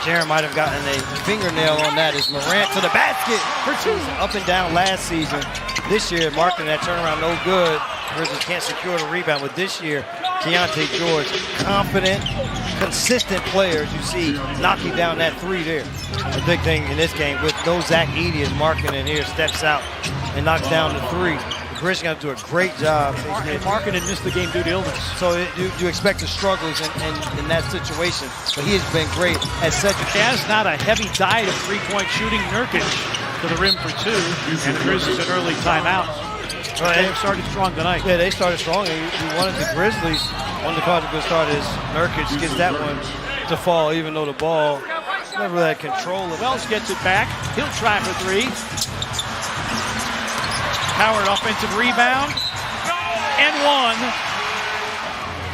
Jaren might have gotten a fingernail on that as Morant to the basket for 2. Up and down last season. This year, marking that turnaround no good. Grizzlies can't secure the rebound, but this year, Keonte George, confident, consistent player, as you see, knocking down that 3 there. The big thing in this game with no Zach Edey is marking in here, steps out and knocks down the 3. The Grizzlies got to do a great job. Markkanen missed the game due to illness. So you expect the struggles in that situation, but he has been great at such a... Has not a heavy diet of three-point shooting. Nurkic to the rim for 2, and the Grizzlies an early timeout. They started strong tonight. Yeah, they started strong. You wanted the Grizzlies. One of the calls a good start is Nurkic gets that one to fall, even though the ball never had control of it. Wells gets it back. He'll try for 3. Howard offensive rebound. And 1.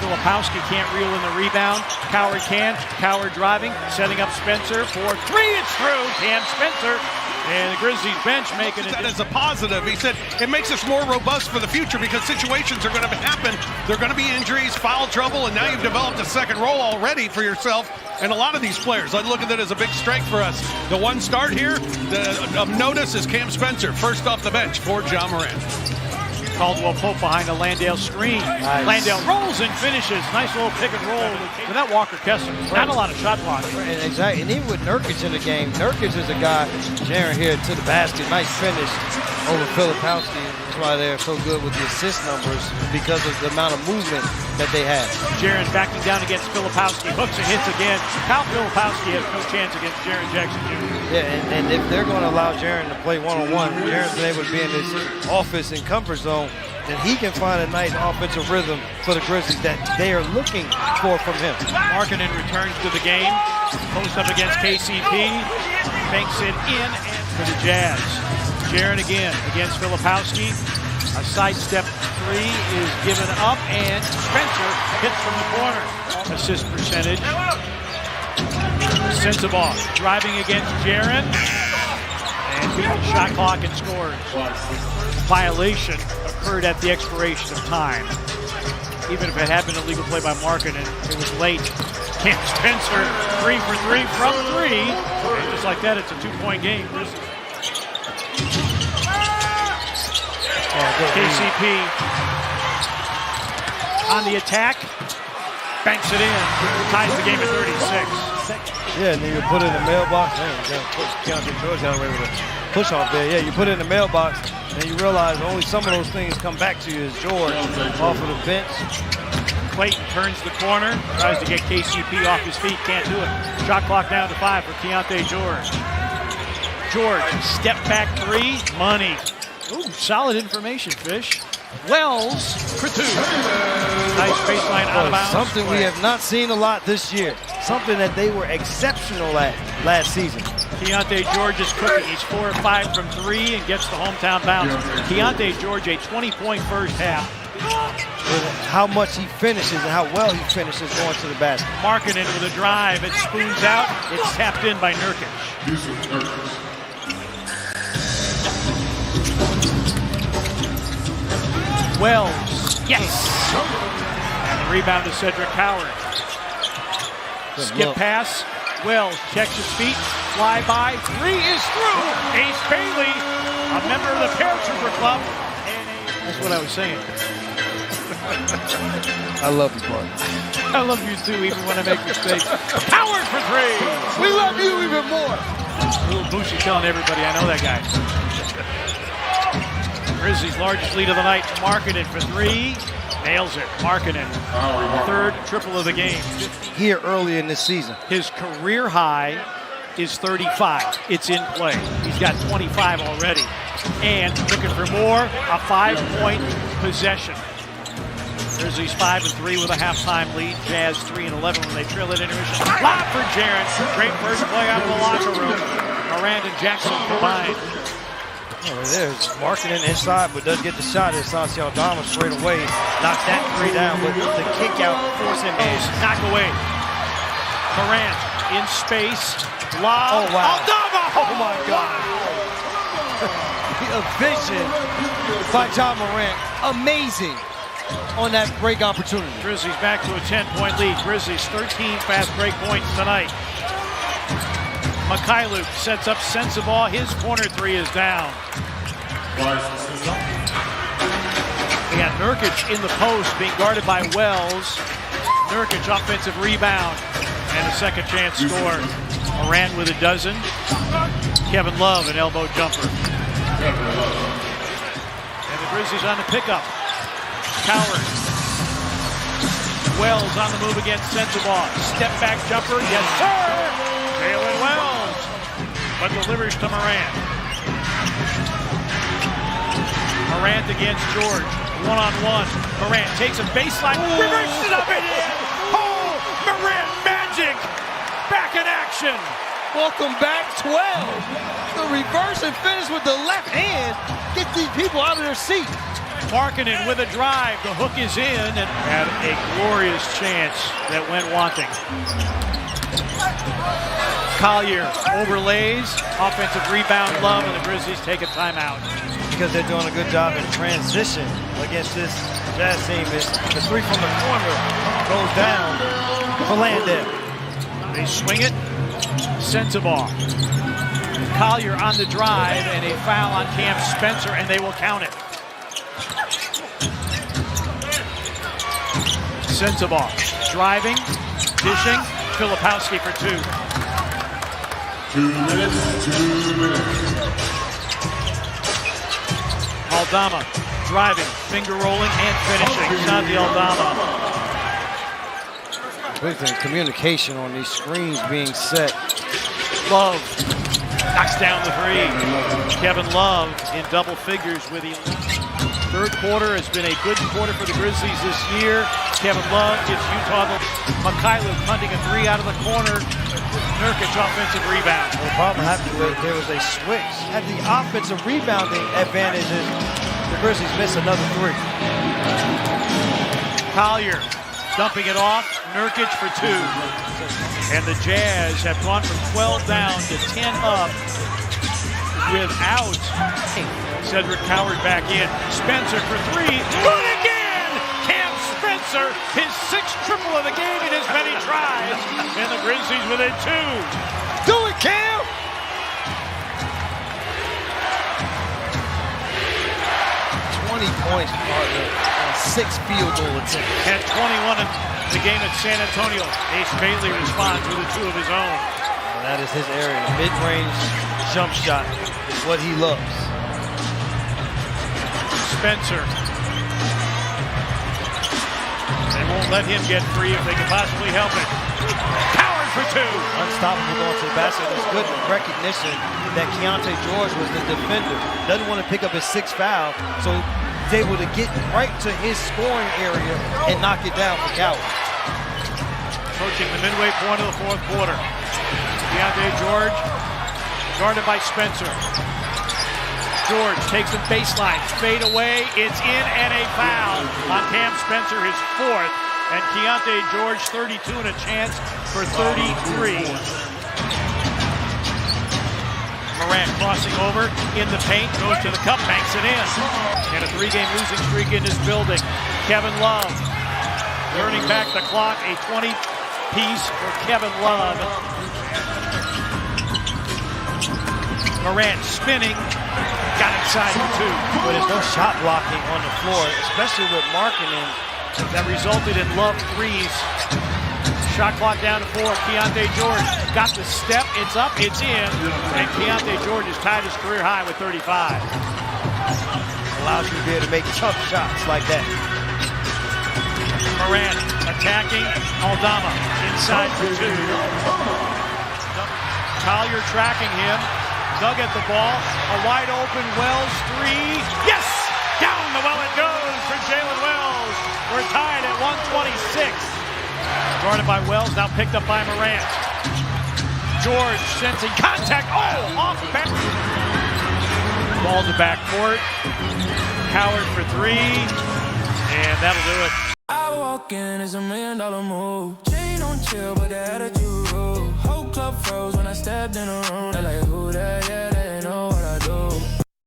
Filipowski can't reel in the rebound. Coward can. Coward driving, setting up Spencer for 3. It's through. Cam Spencer. And the Grizzlies bench making it. That is a positive. He said it makes us more robust for the future because situations are going to happen. There are going to be injuries, foul trouble, and now you've developed a second role already for yourself. And a lot of these players, I look at that as a big strength for us. The one start here of notice is Cam Spencer, first off the bench for Ja Morant. Caldwell Pope behind the Landale screen. Nice. Landale rolls and finishes. Nice little pick and roll. Without Walker Kessler, not a lot of shot blocking. Exactly, and even with Nurkic in the game, Nurkic is a guy, Jaren here to the basket, nice finish over Filipowski. That's why they're so good with the assist numbers, because of the amount of movement that they have. Jaren backing down against Filipowski, hooks and hits again. Kyle Filipowski has no chance against Jaren Jackson Jr. Yeah, and if they're going to allow Jaren to play one-on-one, Jaren's been able to be in this office and comfort zone, then he can find a nice offensive rhythm for the Grizzlies that they are looking for from him. Markkanen returns to the game. Post up against KCP. Banks it in and for the Jazz. Jaren again against Filipowski. A sidestep 3 is given up, and Spencer hits from the corner. Assist percentage. Sensabaugh driving against Jaren. And the shot clock and scores. Violation occurred at the expiration of time. Even if it had been a legal play by Markkanen, it was late. Cam Spencer 3 for 3 from 3. And just like that, it's a 2-point game. KCP on the attack, banks it in, ties the game at 36. Yeah, and then you put it in the mailbox. Man, Keonte George got away with a push off there. Yeah, you put it in the mailbox, and you realize only some of those things come back to you as George off of the bench. Clayton turns the corner, tries to get KCP off his feet, can't do it. Shot clock down to 5 for Keonte George. George, step back 3, money. Ooh, solid information, Fish. Wells for 2. Nice baseline out of bounds. Something we have not seen a lot this year. Something that they were exceptional at last season. Keonte George is cooking. He's 4 or 5 from 3 and gets the hometown bounce. Keonte George, a 20-point first half. With how much he finishes and how well he finishes going to the basket. Markkanen with a drive. It spoons out. It's tapped in by Nurkic. Wells, yes! And the rebound to Cedric Howard. Skip pass, Wells checks his feet, fly by, 3 is through! Ace Bailey, a member of the Paratrooper Club. That's what I was saying. I love you, Bart. I love you too, even when I make mistakes. Howard for 3! We love you even more! Little Boucher telling everybody, I know that guy. Grizzlies' largest lead of the night, Markkanen for 3. Nails it, Markkanen. 3rd triple of the game. Here early in this season. His career high is 35. It's in play. He's got 25 already. And looking for more, a 5-point possession. Grizzlies 5 and 3 with a halftime lead. Jazz 3 and 11 when they trail at intermission. Lob for Jaren. Great first play out of the locker room. Morant and Jackson combined. Oh, there's Markkanen inside, but doesn't get the shot. It's Santi Aldama straight away. Knocks that 3 down, but the kick out force him to knock away. Morant in space. Lob. Oh, wow. Aldama! Oh, my God. A vision by Ja Morant. Amazing on that break opportunity. Grizzlies back to a 10-point lead. Grizzlies 13 fast break points tonight. Mikhailuk sets up Sensabaugh. His corner three is down. We got Nurkic in the post being guarded by Wells. Nurkic offensive rebound and a second chance score. Morant with a dozen. Kevin Love an elbow jumper. And the Grizzlies on the pickup. Coward. Wells on the move against Sensabaugh. Step back jumper. Yes, sir. Jalen Wells. But delivers to Morant. Morant against George. One-on-one. Morant takes a baseline. Reverses it up and in. Oh, Morant magic. Back in action. Welcome back, 12. The reverse and finish with the left hand. Get these people out of their seat. Markkanen with a drive. The hook is in and had a glorious chance that went wanting. Collier overlays. Offensive rebound, Love, and the Grizzlies take a timeout. Because they're doing a good job in transition against this Jazz team. The three from the corner goes down for Landale. They swing it. Sensabaugh. Collier on the drive and a foul on Cam Spencer, and they will count it. Sensabaugh driving, dishing. Filipowski for two. 2 minutes, 2 minutes. Aldama driving, finger rolling, and finishing. Santi Aldama. Big thing, communication on these screens being set. Love knocks down the three. Kevin Love in double figures with 11. Third quarter has been a good quarter for the Grizzlies this year. Kevin Love gives Utah the Mikhailuk punting a three out of the corner. Nurkic offensive rebound. Well, the problem happened was there was a switch. Had the offensive rebounding advantages, the Grizzlies miss another three. Collier dumping it off. Nurkic for two. And the Jazz have gone from 12 down to 10 up without Cedric Coward back in. Spencer for three. Good again! Cam Spencer, his sixth triple of the game in as many tries. And the Grizzlies within two. Do it, Cam! Points, partner, on 6 field goal attempts. Had 21 in the game at San Antonio. Ace Bailey responds with a two of his own. And that is his area. Mid-range jump shot is what he loves. Spencer. They won't let him get free if they can possibly help it. Coward for two. Unstoppable going to the basket. There's good recognition that Keonte George was the defender. Doesn't want to pick up his sixth foul, so he's able to get right to his scoring area and knock it down for Coward. Approaching the midway point of the fourth quarter. Keonte George guarded by Spencer. George takes the baseline, fade away, it's in, and a foul on Cam Spencer, his fourth. And Keonte George, 32 and a chance for 33. Morant crossing over in the paint, goes to the cup, banks it in. And a three-game losing streak in this building. Kevin Love turning back the clock, a 20-piece for Kevin Love. Morant spinning, got inside for two. But there's no shot blocking on the floor, especially with Markkanen. That resulted in Love threes. Shot clock down to 4. Keonte George got the step. It's up. It's in. And Keonte George has tied his career high with 35. Allows you to be able to make tough shots like that. Morant attacking. Aldama inside for two. Collier tracking him. Dug at the ball. A wide open Wells three. Yes! Down the well it goes for Jalen Wells. We're tied at 126. Guarded by Wells, now picked up by Morant. George sensing contact. Oh, off back. Ball to backcourt. Coward for three. And that'll do it. I walk in, it's $1 million move. Chain on chill, but the attitude. Whole club froze when I stepped in the room. They're like, who that? Yeah, they know what I do.